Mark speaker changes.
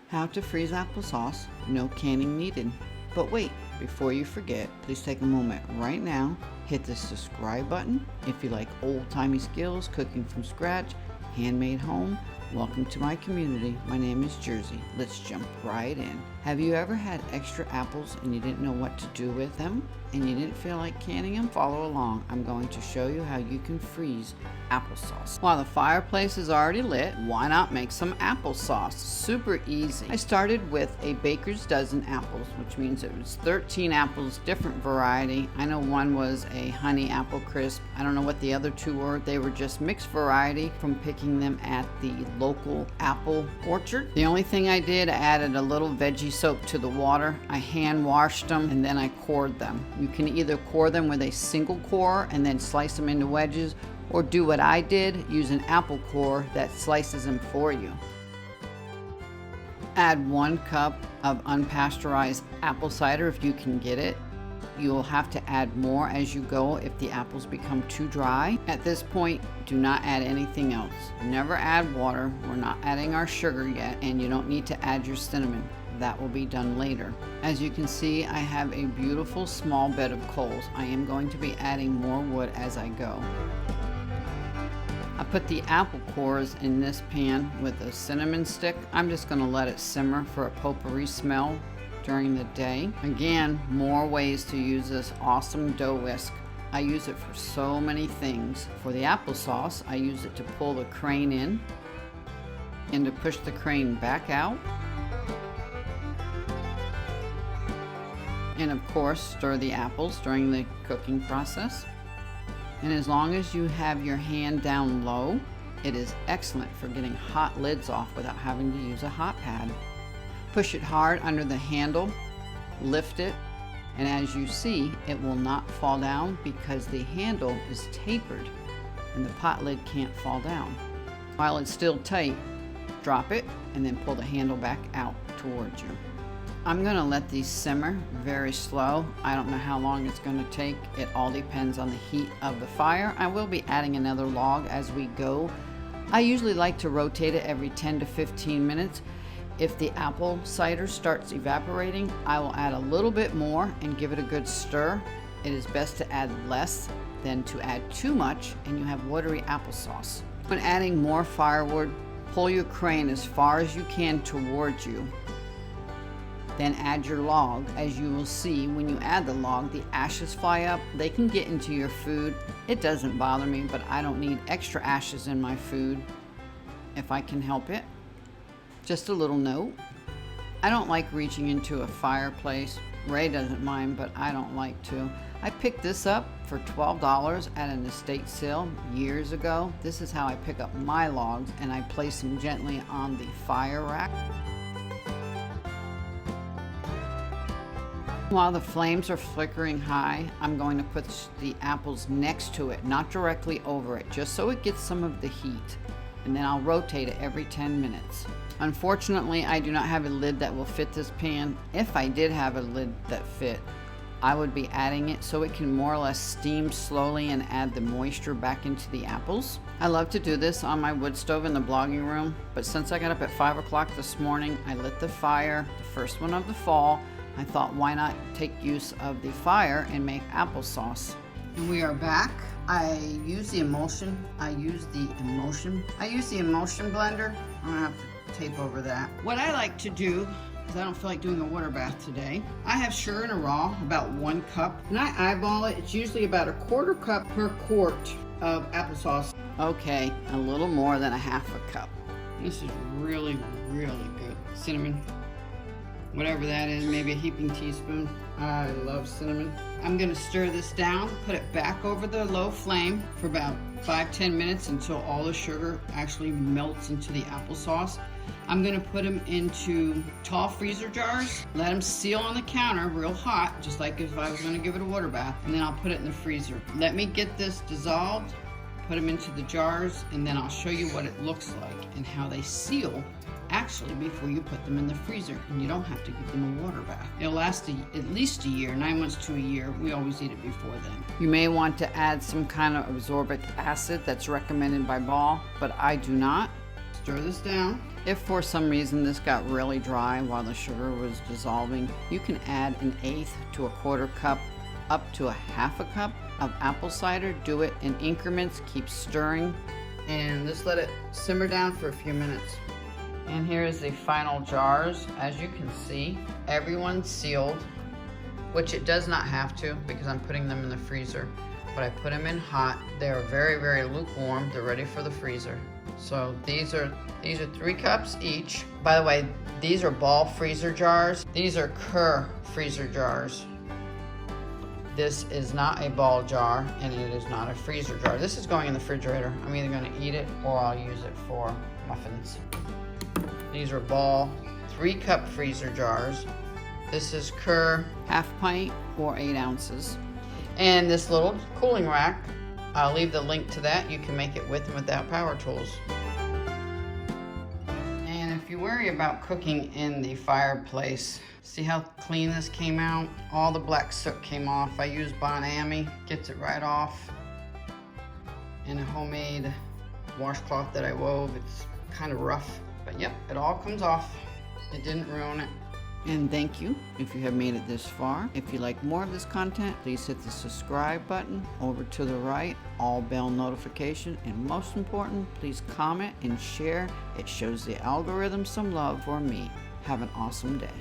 Speaker 1: How to freeze applesauce, no canning needed. But wait, before you forget, please take a moment right now, hit the subscribe button if you like old-timey skills, cooking from scratch, handmade home. Welcome to my community. My name is Jersey. Let's jump right in. Have you ever had extra apples and you didn't know what to do with them and you didn't feel like canning them? Follow along. I'm going to show you how you can freeze applesauce. While the fireplace is already lit, why not make some applesauce? Super easy. I started with a baker's dozen apples, which means it was 13 apples, different variety. I know one was a honey apple crisp. I don't know what the other two were. They were just mixed variety from picking them at the local apple orchard. The only thing I did, I added a little veggie soap to the water. I hand washed them and then I cored them. You can either core them with a single core and then slice them into wedges, or do what I did, use an apple core that slices them for you. Add 1 cup of unpasteurized apple cider if you can get it. You will have to add more as you go if the apples become too dry. At this point, do not add anything else. Never add water. We're not adding our sugar yet, and you don't need to add your cinnamon. That will be done later. As you can see, I have a beautiful small bed of coals. I am going to be adding more wood as I go. I put the apple cores in this pan with a cinnamon stick. I'm just going to let it simmer for a potpourri smell during the day. Again, more ways to use this awesome dough whisk. I use it for so many things. For the applesauce, I use it to pull the crane in and to push the crane back out. And of course, stir the apples during the cooking process. And as long as you have your hand down low, it is excellent for getting hot lids off without having to use a hot pad. Push it hard under the handle, lift it, and as you see, it will not fall down because the handle is tapered and the pot lid can't fall down. While it's still tight, drop it and then pull the handle back out towards you. I'm going to let these simmer very slow. I don't know how long it's going to take. It all depends on the heat of the fire. I will be adding another log as we go. I usually like to rotate it every 10 to 15 minutes. If the apple cider starts evaporating, I will add a little bit more and give it a good stir. It is best to add less than to add too much and you have watery applesauce. When adding more firewood, pull your crane as far as you can towards you. Then add your log. As you will see, when you add the log, the ashes fly up. They can get into your food. It doesn't bother me, but I don't need extra ashes in my food if I can help it. Just a little note. I don't like reaching into a fireplace. Ray doesn't mind, but I don't like to. I picked this up for $12 at an estate sale years ago. This is how I pick up my logs, and I place them gently on the fire rack. While the flames are flickering high, I'm going to put the apples next to it, not directly over it, just so it gets some of the heat. And then I'll rotate it every 10 minutes. Unfortunately, I do not have a lid that will fit this pan. If I did have a lid that fit, I would be adding it so it can more or less steam slowly and add the moisture back into the apples. I love to do this on my wood stove in the blogging room, but since I got up at 5 o'clock this morning, I lit the fire, the first one of the fall. I thought, why not take use of the fire and make applesauce? And we are back. I use the emulsion blender. I'm gonna have to tape over that. What I like to do, because I don't feel like doing a water bath today, I have sugar in a raw, about 1 cup, and I eyeball it. It's usually about a 1/4 cup per quart of applesauce. Okay, a little more than a 1/2 cup. This is really, really good. Cinnamon. Whatever that is, maybe a heaping teaspoon. I love cinnamon. I'm gonna stir this down, put it back over the low flame for about 5-10 minutes until all the sugar actually melts into the applesauce. I'm gonna put them into tall freezer jars, let them seal on the counter real hot, just like if I was gonna give it a water bath, and then I'll put it in the freezer. Let me get this dissolved, put them into the jars, and then I'll show you what it looks like and how they seal actually before you put them in the freezer, and you don't have to give them a water bath. It'll last at least a year, 9 months to a year. We always eat it before then. You may want to add some kind of absorbic acid that's recommended by Ball, but I do not. Stir this down. If for some reason this got really dry while the sugar was dissolving, you can add 1/8 to 1/4 cup up to 1/2 cup of apple cider. Do it in increments, keep stirring, and just let it simmer down for a few minutes. And here is the final jars. As you can see, everyone's sealed, which it does not have to because I'm putting them in the freezer. But I put them in hot. They're very, very lukewarm. They're ready for the freezer. So these are 3 cups each. By the way, these are ball freezer jars. These are Kerr freezer jars. This is not a ball jar, and it is not a freezer jar. This is going in the refrigerator. I'm either going to eat it or I'll use it for muffins. These are ball 3-cup freezer jars. This is Kerr 1/2 pint or 8 ounces. And this little cooling rack, I'll leave the link to that. You can make it with and without power tools. And if you worry about cooking in the fireplace, see how clean this came out? All the black soot came off. I used Bon Ami, gets it right off. And a homemade washcloth that I wove. It's kind of rough, but yep, it all comes off. It didn't ruin it. And thank you if you have made it this far. If you like more of this content, please hit the subscribe button over to the right, all bell notification, and most important, please comment and share. It shows the algorithm some love for me. Have an awesome day.